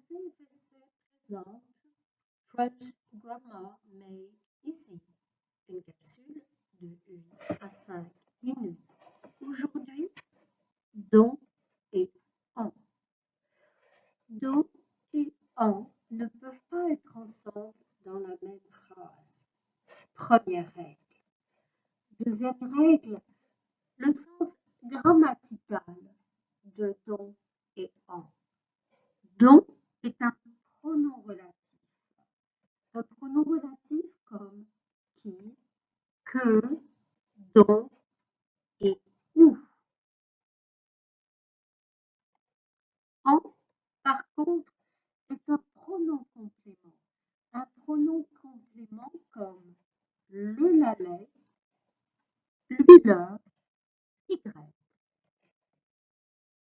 Français essai présente French Grammar Made Easy, une capsule de 1 à 5 minutes. Aujourd'hui, dont et en. Dont et en ne peuvent pas être ensemble dans la même phrase. Première règle. Deuxième règle, le sens grammatical de dont et en. Dont est un pronom relatif. Un pronom relatif comme qui, que, dont et où. En, par contre, est un pronom complément. Un pronom complément comme le, la, les, lui, leur, y.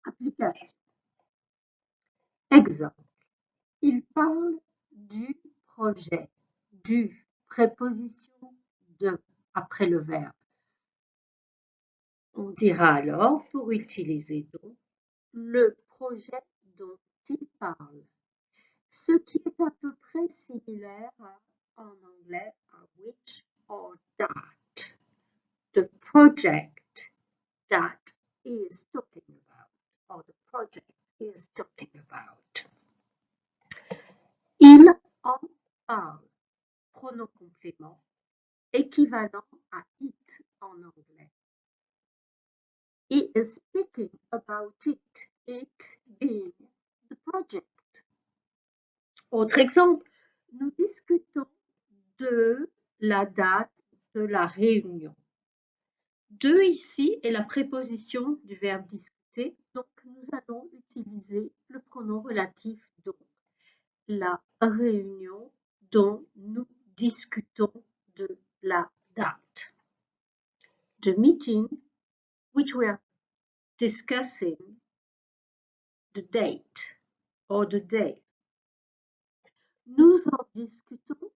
Application. Exemple. Il parle du projet. Du, préposition de, après le verbe. On dira alors, pour utiliser donc, le projet dont il parle. Ce qui est à peu près similaire en anglais à which or that. The project that is talking about, or the project is talking about. Il en parle. Pronom complément, équivalent à it en anglais. He is speaking about it being the project. Autre exemple, nous discutons de la date de la réunion. De ici est la préposition du verbe discuter, donc nous allons utiliser le pronom relatif donc. La réunion dont nous discutons de la date. The meeting which we are discussing the date or the day. Nous en discutons,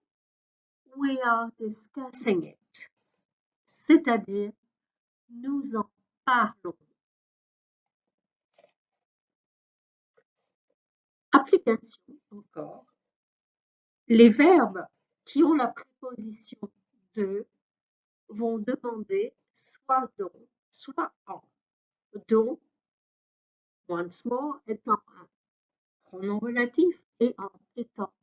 we are discussing it, c'est-à-dire nous en parlons. Application encore. Les verbes qui ont la préposition de vont demander soit dont, soit en. Dont, once more, étant un pronom relatif et en étant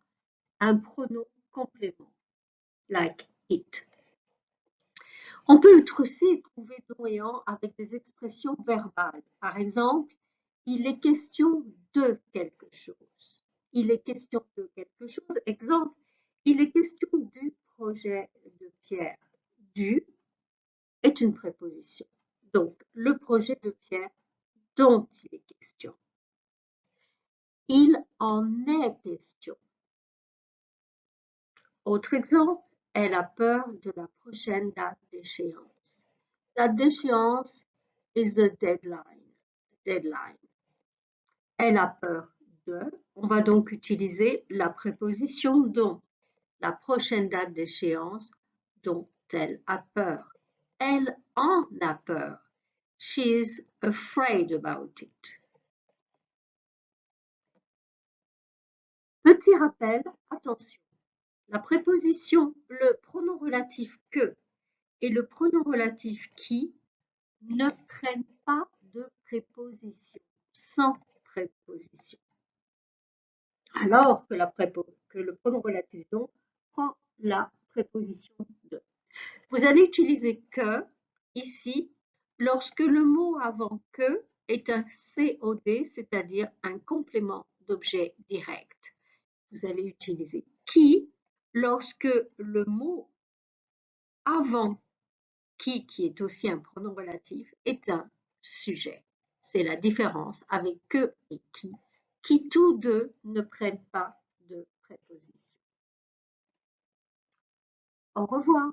un pronom complément, like it. On peut aussi trouver dont et en avec des expressions verbales. Par exemple, il est question de quelque chose. Il est question de quelque chose. Exemple, il est question du projet de Pierre. Du est une préposition. Donc, le projet de Pierre dont il est question. Il en est question. Autre exemple, elle a peur de la prochaine date d'échéance. Date d'échéance is the deadline. Elle a peur de. On va donc utiliser la préposition dont. La prochaine date d'échéance dont elle a peur. Elle en a peur. She's afraid about it. Petit rappel, attention. La préposition, le pronom relatif que et le pronom relatif qui ne prennent pas de préposition, sans préposition. Alors que, le pronom relatif dont prend la préposition de. Vous allez utiliser que ici lorsque le mot avant que est un COD, c'est-à-dire un complément d'objet direct. Vous allez utiliser qui lorsque le mot avant qui est aussi un pronom relatif, est un sujet. C'est la différence avec que et qui tous deux ne prennent pas de préposition. Au revoir.